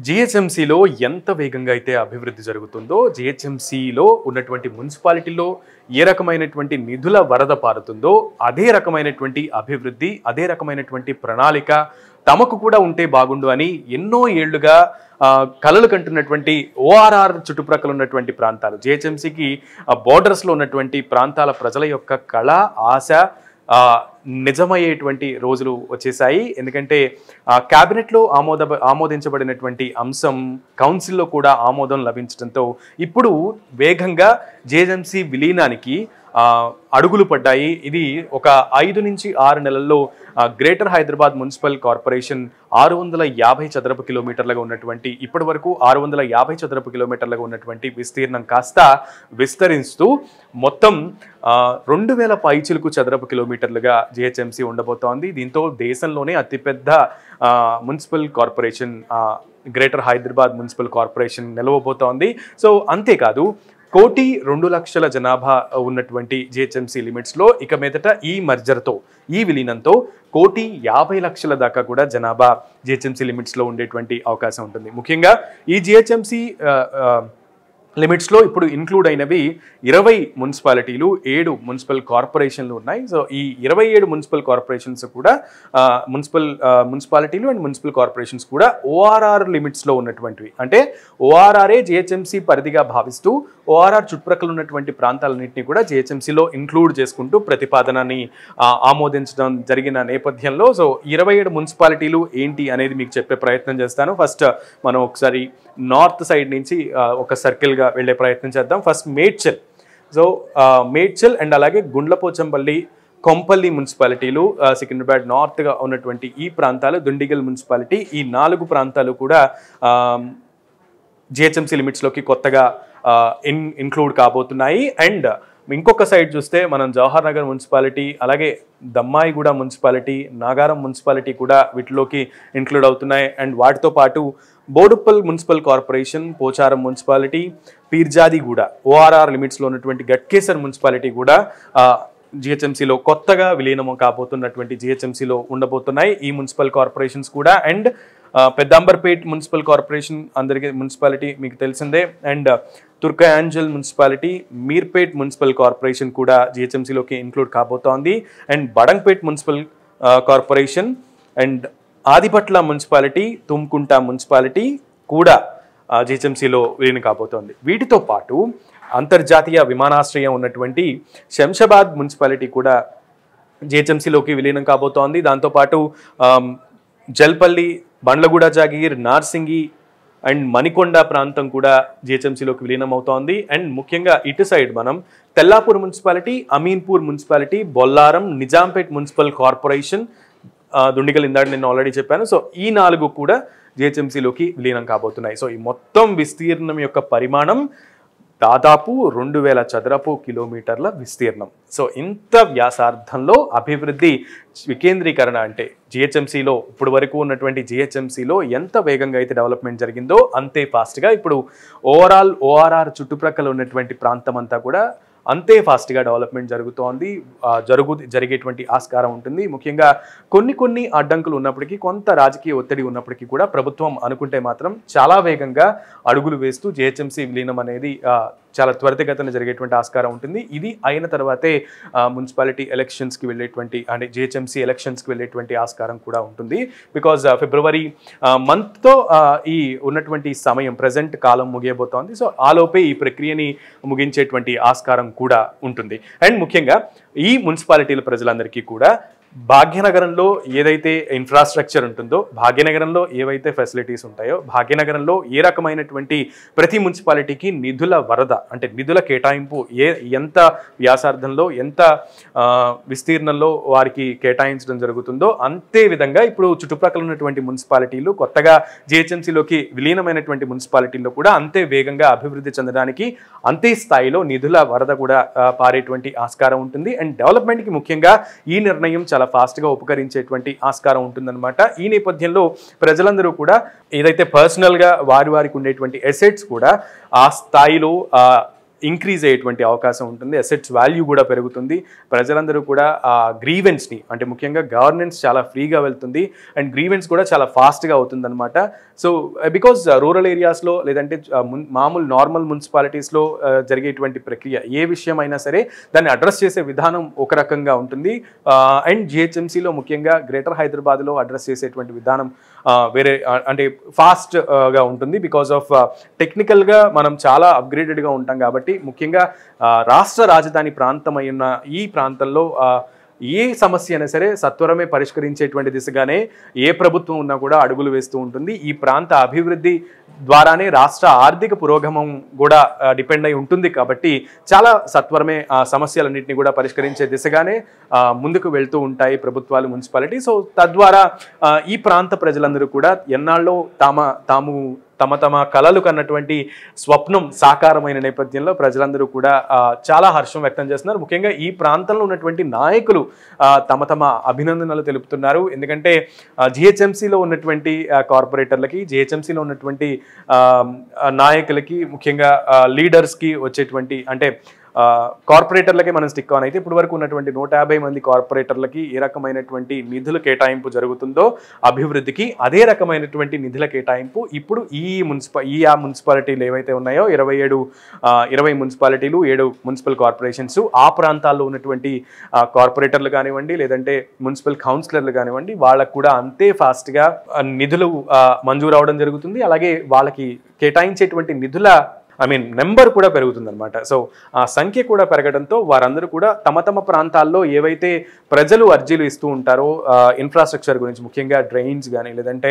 జీహెచ్ఎంసీలో ఎంత వేగంగా అయితే అభివృద్ధి జరుగుతుందో, జీహెచ్ఎంసీలో ఉన్నటువంటి మున్సిపాలిటీలో ఏ రకమైనటువంటి నిధుల వరద పారుతుందో, అదే రకమైనటువంటి అభివృద్ధి, అదే రకమైనటువంటి ప్రణాళిక తమకు కూడా ఉంటే బాగుండు అని ఎన్నో ఏళ్లుగా కలలు కంటున్నటువంటి ఓఆర్ఆర్ చుట్టుప్రక్కల ఉన్నటువంటి ప్రాంతాలు, జీహెచ్ఎంసీకి బోర్డర్స్లో ఉన్నటువంటి ప్రాంతాల ప్రజల యొక్క కళ, ఆశ నిజమయ్యేటువంటి రోజులు వచ్చేసాయి. ఎందుకంటే క్యాబినెట్లో ఆమోదించబడినటువంటి అంశం కౌన్సిల్లో కూడా ఆమోదం లభించడంతో ఇప్పుడు వేగంగా జేఎంసీ విలీనానికి అడుగులు పడ్డాయి. ఇది ఒక 5 నుంచి 6 నెలల్లో గ్రేటర్ హైదరాబాద్ మున్సిపల్ కార్పొరేషన్ 650 చదరపు కిలోమీటర్లుగా ఉన్నటువంటి ఇప్పటి వరకు 650 చదరపు కిలోమీటర్లుగా ఉన్నటువంటి విస్తీర్ణం కాస్త విస్తరిస్తూ మొత్తం 2000 పైచిలుకు చదరపు కిలోమీటర్లుగా జిహెచ్ఎంసీ ఉండబోతోంది. దీంతో దేశంలోనే అతిపెద్ద municipal corporation greater Hyderabad municipal corporation నిలవబోతోంది. సో అంతేకాదు 1,02,00,000 జనాభా ఉన్నటువంటి జిహెచ్ఎంసీ లిమిట్స్లో ఇక మీదట ఈ మర్జర్తో, ఈ విలీనంతో 1,50,00,000 దాకా కూడా జనాభా జిహెచ్ఎంసీ లిమిట్స్లో ఉండేటువంటి అవకాశం ఉంటుంది. ముఖ్యంగా ఈ జిహెచ్ఎంసీ లిమిట్స్లో ఇప్పుడు ఇంక్లూడ్ అయినవి 20 మున్సిపాలిటీలు, 7 మున్సిపల్ కార్పొరేషన్లు ఉన్నాయి. సో ఈ 27 మున్సిపల్ కార్పొరేషన్స్ కూడా మున్సిపాలిటీలు అండ్ మున్సిపల్ కార్పొరేషన్స్ కూడా ఓఆర్ఆర్ లిమిట్స్లో ఉన్నటువంటివి. అంటే ఓఆర్ఆర్ఏ జిహెచ్ఎంసీ పరిధిగా భావిస్తూ ఓఆర్ఆర్ చుట్టుప్రక్కల ఉన్నటువంటి ప్రాంతాలన్నింటినీ కూడా జిహెచ్ఎంసీలో ఇంక్లూడ్ చేసుకుంటూ ప్రతిపాదనని ఆమోదించడం జరిగిన నేపథ్యంలో సో 27 మున్సిపాలిటీలు ఏంటి అనేది మీకు చెప్పే ప్రయత్నం చేస్తాను. ఫస్ట్ మనం ఒకసారి నార్త్ సైడ్ నుంచి ఒక సర్కిల్గా వెళ్ళే ప్రయత్నం చేద్దాం. First Medchal. So Medchal and అలాగే గుండ్లపోచంపల్లి, కొంపల్లి మున్సిపాలిటీలు, సికింద్రాబాద్ నార్త్గా ఉన్నటువంటి ఈ ప్రాంతాలు, దుండిగల్ మున్సిపాలిటీ, ఈ 4 ప్రాంతాలు కూడా జిహెచ్ఎంసీ లిమిట్స్లోకి కొత్తగా ఇంక్లూడ్ కాబోతున్నాయి. అండ్ ఇంకొక సైడ్ చూస్తే మనం జవహర్ నగర్ మున్సిపాలిటీ, అలాగే దమ్మాయిగూడ మున్సిపాలిటీ, నాగారం మున్సిపాలిటీ కూడా వీటిలోకి ఇంక్లూడ్ అవుతున్నాయి. అండ్ వాటితో పాటు Boduppal municipal corporation, Pocharam municipality, Peerzadiguda ORR లిమిట్స్లో ఉన్నటువంటి గట్కేసర్ మున్సిపాలిటీ కూడా జిహెచ్ఎంసీలో కొత్తగా విలీనం కాబోతున్నటువంటి జిహెచ్ఎంసీలో ఉండబోతున్నాయి ఈ మున్సిపల్ కార్పొరేషన్స్ కూడా. అండ్ పెద్దాంబర్పేట్ మున్సిపల్ కార్పొరేషన్ అందరికీ మున్సిపాలిటీ మీకు తెలిసిందే. And Turkayamjal municipality, Meerpet municipal corporation కూడా జిహెచ్ఎంసీలోకి ఇంక్లూడ్ కాబోతోంది. And Badangpet municipal corporation and Adibatla municipality, Tumkunta municipality కూడా జిహెచ్ఎంసీలో విలీనం కాబోతోంది. వీటితో పాటు అంతర్జాతీయ విమానాశ్రయం ఉన్నటువంటి శంషాబాద్ మున్సిపాలిటీ కూడా జిహెచ్ఎంసీలోకి విలీనం కాబోతోంది. దాంతోపాటు జల్పల్లి, బండ్లగూడ జాగీర్, నార్సింగి అండ్ మణికొండ ప్రాంతం కూడా జిహెచ్ఎంసీలోకి విలీనం అవుతోంది. అండ్ ముఖ్యంగా ఇటు సైడ్ మనం Tellapur municipality, Ameenpur municipality, Bollaram, Nizampet municipal corporation, Dundigal ఇందాక నేను ఆల్రెడీ చెప్పాను. సో ఈ 4 కూడా జిహెచ్ఎంసీలోకి విలీనం కాబోతున్నాయి. సో ఈ మొత్తం విస్తీర్ణం యొక్క పరిమాణం దాదాపు 2,000 చదరపు కిలోమీటర్ల విస్తీర్ణం. సో ఇంత వ్యాసార్థంలో అభివృద్ధి వికేంద్రీకరణ అంటే జిహెచ్ఎంసీలో ఇప్పుడు వరకు ఉన్నటువంటి జిహెచ్ఎంసీలో ఎంత వేగంగా అయితే డెవలప్మెంట్ జరిగిందో అంతే ఫాస్ట్గా ఇప్పుడు ఓవరాల్ ఓఆర్ఆర్ చుట్టుప్రక్కల ఉన్నటువంటి ప్రాంతం అంతా కూడా అంతే ఫాస్ట్గా డెవలప్మెంట్ జరుగుతోంది, జరిగేటువంటి ఆస్కారం ఉంటుంది. ముఖ్యంగా కొన్ని అడ్డంకులు ఉన్నప్పటికీ, కొంత రాజకీయ ఒత్తిడి ఉన్నప్పటికీ కూడా ప్రభుత్వం అనుకుంటే మాత్రం చాలా వేగంగా అడుగులు వేస్తూ జిహెచ్ఎంసీ విలీనం అనేది చాలా త్వరితగతిన జరిగేటువంటి ఆస్కారం ఉంటుంది. ఇది అయిన తర్వాతే మున్సిపాలిటీ ఎలక్షన్స్కి వెళ్ళేటువంటి అంటే జిహెచ్ఎంసీ ఎలక్షన్స్కి వెళ్ళేటువంటి ఆస్కారం కూడా ఉంటుంది. బికాజ్ ఫిబ్రవరి మంత్తో ఈ ఉన్నటువంటి సమయం ప్రజెంట్ కాలం ముగియబోతోంది. సో ఆలోపే ఈ ప్రక్రియని ముగించేటువంటి ఆస్కారం కూడా ఉంటుంది. అండ్ ముఖ్యంగా ఈ మున్సిపాలిటీల ప్రజలందరికీ కూడా భాగ్యనగరంలో ఏదైతే ఇన్ఫ్రాస్ట్రక్చర్ ఉంటుందో, భాగ్యనగరంలో ఏవైతే ఫెసిలిటీస్ ఉంటాయో, భాగ్యనగరంలో ఏ రకమైనటువంటి ప్రతి మున్సిపాలిటీకి నిధుల వరద అంటే నిధుల కేటాయింపు ఎంత వ్యాసార్థంలో, ఎంత విస్తీర్ణంలో వారికి కేటాయించడం జరుగుతుందో అంతే విధంగా ఇప్పుడు చుట్టుప్రక్కల ఉన్నటువంటి మున్సిపాలిటీలు, కొత్తగా జిహెచ్ఎంసీలోకి విలీనమైనటువంటి మున్సిపాలిటీల్లో కూడా అంతే వేగంగా అభివృద్ధి చెందడానికి అంతే స్థాయిలో నిధుల వరద కూడా పారేటువంటి ఆస్కారం ఉంటుంది. అండ్ డెవలప్మెంట్కి ముఖ్యంగా ఈ నిర్ణయం చాలా ఫాస్ట్గా ఉపకరించేటువంటి ఆస్కారం ఉంటుందన్నమాట. ఈ నేపథ్యంలో ప్రజలందరూ కూడా ఏదైతే పర్సనల్గా వారికి ఉండేటువంటి అసెట్స్ కూడా ఆ స్థాయిలో ఇంక్రీజ్ అయ్యేటువంటి అవకాశం ఉంటుంది, అసెట్స్ వాల్యూ కూడా పెరుగుతుంది, ప్రజలందరూ కూడా ఆ గ్రీవెన్స్ని అంటే ముఖ్యంగా గవర్నెన్స్ చాలా ఫ్రీగా వెళ్తుంది అండ్ గ్రీవెన్స్ కూడా చాలా ఫాస్ట్గా అవుతుందన్నమాట. సో బికాజ్ రూరల్ ఏరియాస్లో లేదంటే మామూలు నార్మల్ మున్సిపాలిటీస్లో జరిగేటువంటి ప్రక్రియ ఏ విషయం అయినా సరే దాన్ని అడ్రస్ చేసే విధానం ఒక రకంగా ఉంటుంది అండ్ జిహెచ్ఎంసీలో ముఖ్యంగా గ్రేటర్ హైదరాబాద్లో అడ్రస్ చేసేటువంటి విధానం వేరే అంటే ఫాస్ట్గా ఉంటుంది బికాజ్ ఆఫ్ టెక్నికల్గా మనం చాలా అప్గ్రేడెడ్గా ఉంటాం కాబట్టి. ముఖ్యంగా రాష్ట్ర రాజధాని ప్రాంతమైన ఈ ప్రాంతంలో ఏ సమస్య అయినా సరే సత్వరమే పరిష్కరించేటువంటి దిశగానే ఏ ప్రభుత్వం ఉన్నా కూడా అడుగులు వేస్తూ ఉంటుంది. ఈ ప్రాంత అభివృద్ధి ద్వారానే రాష్ట్ర ఆర్థిక పురోగమం కూడా డిపెండ్ అయి ఉంటుంది కాబట్టి చాలా సత్వరమే ఆ సమస్యలన్నింటినీ కూడా పరిష్కరించే దిశగానే ముందుకు వెళ్తూ ఉంటాయి ప్రభుత్వాలు, మున్సిపాలిటీ. సో తద్వారా ఈ ప్రాంత ప్రజలందరూ కూడా ఎన్నాళ్ళో తమ కలలు కన్నటువంటి స్వప్నం సాకారమైన నేపథ్యంలో ప్రజలందరూ కూడా చాలా హర్షం వ్యక్తం చేస్తున్నారు. ముఖ్యంగా ఈ ప్రాంతంలో ఉన్నటువంటి నాయకులు తమ అభినందనలు తెలుపుతున్నారు. ఎందుకంటే జిహెచ్ఎంసీలో ఉన్నటువంటి కార్పొరేటర్లకి, జిహెచ్ఎంసీలో ఉన్నటువంటి నాయకులకి, ముఖ్యంగా లీడర్స్కి వచ్చేటువంటి అంటే కార్పొరేటర్లకే మనం స్టిక్ ఆన్ అయితే ఇప్పటి వరకు ఉన్నటువంటి 150 మంది కార్పొరేటర్లకి ఏ రకమైనటువంటి నిధుల కేటాయింపు జరుగుతుందో అభివృద్ధికి, అదే రకమైనటువంటి నిధుల కేటాయింపు ఇప్పుడు ఈ మున్సిపాలిటీలు ఏవైతే ఉన్నాయో 20 మున్సిపాలిటీలు, 7 మున్సిపల్ కార్పొరేషన్స్, ఆ ప్రాంతాల్లో ఉన్నటువంటి కార్పొరేటర్లు కానివ్వండి లేదంటే మున్సిపల్ కౌన్సిలర్లు కానివ్వండి వాళ్ళకు కూడా అంతే ఫాస్ట్గా నిధులు మంజూరు అవడం జరుగుతుంది. అలాగే వాళ్ళకి కేటాయించేటువంటి నిధుల నెంబర్ కూడా పెరుగుతుందన్నమాట. సో ఆ సంఖ్య కూడా పెరగడంతో వారందరూ కూడా తమ ప్రాంతాల్లో ఏవైతే ప్రజలు అర్జీలు ఇస్తూ ఉంటారో ఇన్ఫ్రాస్ట్రక్చర్ గురించి, ముఖ్యంగా డ్రైన్స్ కానీ లేదంటే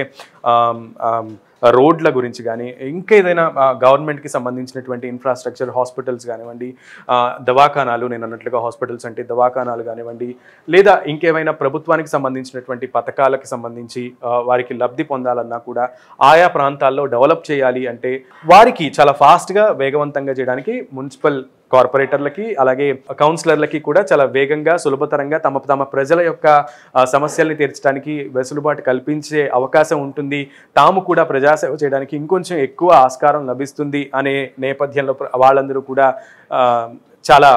రోడ్ల గురించి కానీ ఇంకేదైనా గవర్నమెంట్కి సంబంధించినటువంటి ఇన్ఫ్రాస్ట్రక్చర్, హాస్పిటల్స్ కానివ్వండి, దవాఖానాలు, నేను అన్నట్లుగా హాస్పిటల్స్ అంటే దవాఖానాలు కానివ్వండి, లేదా ఇంకేమైనా ప్రభుత్వానికి సంబంధించినటువంటి పథకాలకు సంబంధించి వారికి లబ్ధి పొందాలన్నా కూడా ఆయా ప్రాంతాల్లో డెవలప్ చేయాలి అంటే వారికి చాలా ఫాస్ట్గా వేగవంతంగా చేయడానికి మున్సిపల్ కార్పొరేటర్లకి అలాగే కౌన్సిలర్లకి కూడా చాలా వేగంగా సులభతరంగా తమ ప్రజల యొక్క సమస్యల్ని తీర్చడానికి వెసులుబాటు కల్పించే అవకాశం ఉంటుంది. తాము కూడా ప్రజాసేవ చేయడానికి ఇంకొంచెం ఎక్కువ ఆస్కారం లభిస్తుంది అనే నేపథ్యంలో వాళ్ళందరూ కూడా చాలా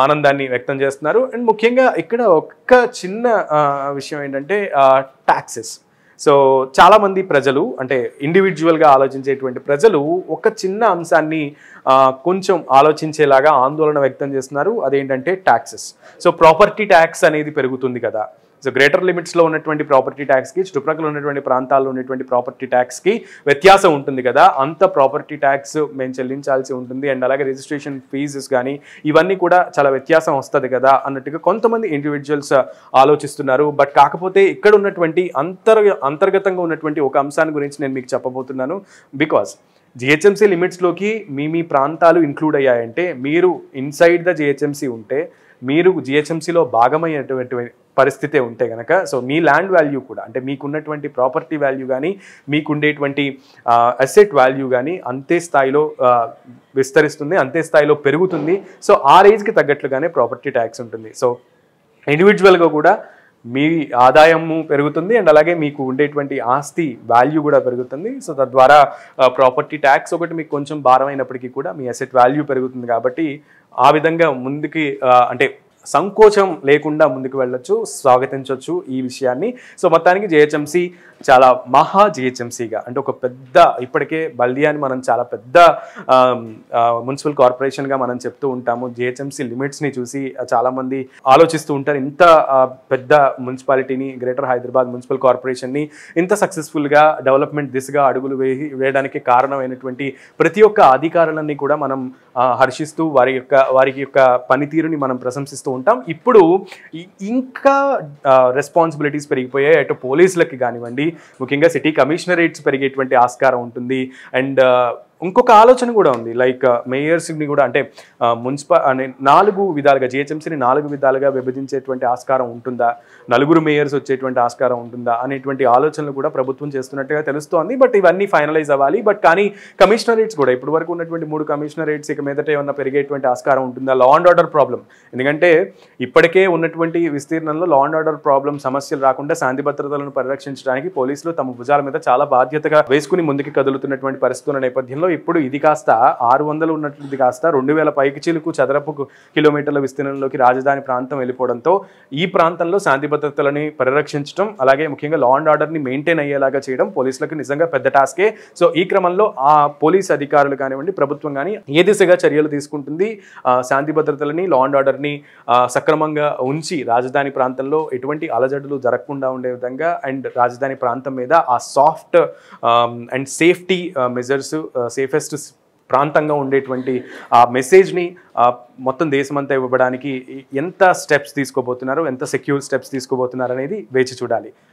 ఆనందాన్ని వ్యక్తం చేస్తున్నారు. అండ్ ముఖ్యంగా ఇక్కడ ఒక్క చిన్న విషయం ఏంటంటే ట్యాక్సెస్. సో చాలామంది ప్రజలు అంటే ఇండివిజువల్గా ఆలోచించేటువంటి ప్రజలు ఒక చిన్న అంశాన్ని కొంచెం ఆలోచించేలాగా ఆందోళన వ్యక్తం చేస్తున్నారు. అదేంటంటే ట్యాక్సెస్. సో ప్రాపర్టీ ట్యాక్స్ అనేది పెరుగుతుంది కదా. సో గ్రేటర్ లిమిట్స్లో ఉన్నటువంటి ప్రాపర్టీ ట్యాక్స్కి, చుట్టుప్రక్కల ఉన్నటువంటి ప్రాంతాల్లో ఉన్నటువంటి ప్రాపర్టీ ట్యాక్స్కి వ్యత్యాసం ఉంటుంది కదా. అంత ప్రాపర్టీ ట్యాక్స్ మేము చెల్లించాల్సి ఉంటుంది అండ్ అలాగే రిజిస్ట్రేషన్ ఫీజెస్ కానీ ఇవన్నీ కూడా చాలా వ్యత్యాసం వస్తుంది కదా అన్నట్టుగా కొంతమంది ఇండివిజువల్స్ ఆలోచిస్తున్నారు. బట్ కాకపోతే ఇక్కడ ఉన్నటువంటి అంతర్గతంగా ఉన్నటువంటి ఒక అంశాన్ని గురించి నేను మీకు చెప్పబోతున్నాను. బికాజ్ జిహెచ్ఎంసీ లిమిట్స్లోకి మీ ప్రాంతాలు ఇంక్లూడ్ అయ్యాయంటే మీరు ఇన్సైడ్ ద జిహెచ్ఎంసీ ఉంటే, మీరు జిహెచ్ఎంసీలో భాగమైనటువంటి పరిస్థితే ఉంటే కనుక సో మీ ల్యాండ్ వాల్యూ కూడా అంటే మీకున్నటువంటి ప్రాపర్టీ వాల్యూ కానీ మీకుండేటువంటి అసెట్ వాల్యూ కానీ అంతే స్థాయిలో విస్తరిస్తుంది, అంతే స్థాయిలో పెరుగుతుంది. సో ఆ రేంజ్కి తగ్గట్లుగానే ప్రాపర్టీ ట్యాక్స్ ఉంటుంది. సో ఇండివిజువల్గా కూడా మీ ఆదాయము పెరుగుతుంది అండ్ అలాగే మీకు ఉండేటువంటి ఆస్తి వాల్యూ కూడా పెరుగుతుంది. సో తద్వారా ప్రాపర్టీ ట్యాక్స్ ఒకటి మీకు కొంచెం భారం అయినప్పటికీ కూడా మీ అసెట్ వాల్యూ పెరుగుతుంది కాబట్టి ఆ విధంగా ముందుకి అంటే సంకోచం లేకుండా ముందుకు వెళ్ళొచ్చు, స్వాగతించవచ్చు ఈ విషయాన్ని. సో మొత్తానికి జిహెచ్ఎంసీ చాలా మహా జిహెచ్ఎంసీగా అంటే ఒక పెద్ద ఇప్పటికే బల్దియాని మనం చాలా పెద్ద మున్సిపల్ కార్పొరేషన్గా మనం చెప్తూ ఉంటాము. జిహెచ్ఎంసీ లిమిట్స్ని చూసి చాలామంది ఆలోచిస్తూ ఉంటారు. ఇంత పెద్ద మున్సిపాలిటీని, గ్రేటర్ హైదరాబాద్ మున్సిపల్ కార్పొరేషన్ని ఇంత సక్సెస్ఫుల్గా డెవలప్మెంట్ దిశగా అడుగులు వేయడానికి కారణమైనటువంటి ప్రతి ఒక్క అధికారులన్నీ కూడా మనం హర్షిస్తూ వారి యొక్క పనితీరుని మనం ప్రశంసిస్తూ ఉంటాం. ఇప్పుడు ఇంకా రెస్పాన్సిబిలిటీస్ పెరిగిపోయాయి. అటు పోలీసులకి కానివ్వండి, ముఖ్యంగా సిటీ కమిషనరేట్స్ పెరిగేటువంటి ఆస్కారం ఉంటుంది. అండ్ ఇంకొక ఆలోచన కూడా ఉంది, లైక్ మేయర్స్ని కూడా అంటే అనే 4 విధాలుగా జిహెచ్ఎంసీని 4 విధాలుగా విభజించేటువంటి ఆస్కారం ఉంటుందా, 4 మేయర్స్ వచ్చేటువంటి ఆస్కారం ఉంటుందా అనేటువంటి ఆలోచనలు కూడా ప్రభుత్వం చేస్తున్నట్టుగా తెలుస్తోంది. బట్ ఇవన్నీ ఫైనలైజ్ అవ్వాలి. బట్ కానీ కమిషనరేట్స్ కూడా ఇప్పటి వరకు ఉన్నటువంటి 3 కమిషనరేట్స్ ఇక మీదట ఏమన్నా పెరిగేటువంటి ఆస్కారం ఉంటుందా? లా అండ్ ఆర్డర్ ప్రాబ్లం, ఎందుకంటే ఇప్పటికే ఉన్నటువంటి విస్తీర్ణంలో లా అండ్ ఆర్డర్ ప్రాబ్లం సమస్యలు రాకుండా శాంతి భద్రతలను పరిరక్షించడానికి పోలీసులు తమ భుజాల మీద చాలా బాధ్యతగా వేసుకుని ముందుకు కదులుతున్నటువంటి పరిస్థితుల నేపథ్యంలో ఇప్పుడు ఇది కాస్త 600 ఉన్నట్టు కాస్త 2000 పైకి చిలుకు చదరపు కిలోమీటర్ల విస్తీర్ణంలోకి రాజధాని ప్రాంతం వెళ్ళిపోవడంతో ఈ ప్రాంతంలో శాంతి భద్రతలని పరిరక్షించడం అలాగే ముఖ్యంగా లా అండ్ ఆర్డర్ని మెయింటైన్ అయ్యేలాగా చేయడం పోలీసులకు నిజంగా పెద్ద టాస్కే. సో ఈ క్రమంలో ఆ పోలీస్ అధికారులు కానివ్వండి, ప్రభుత్వం కానీ ఏ దిశగా చర్యలు తీసుకుంటుంది, శాంతి భద్రతలని లా అండ్ ఆర్డర్ని సక్రమంగా ఉంచి రాజధాని ప్రాంతంలో ఎటువంటి అలజడులు జరగకుండా ఉండే విధంగా అండ్ రాజధాని ప్రాంతం మీద ఆ soft and safety measures, safest ప్రాంతంగా ఉండేటువంటి ఆ మెసేజ్ని మొత్తం దేశమంతా ఇవ్వడానికి ఎంత స్టెప్స్ తీసుకోబోతున్నారు, ఎంత సెక్యూర్ స్టెప్స్ తీసుకోబోతున్నారు అనేది వేచి చూడాలి.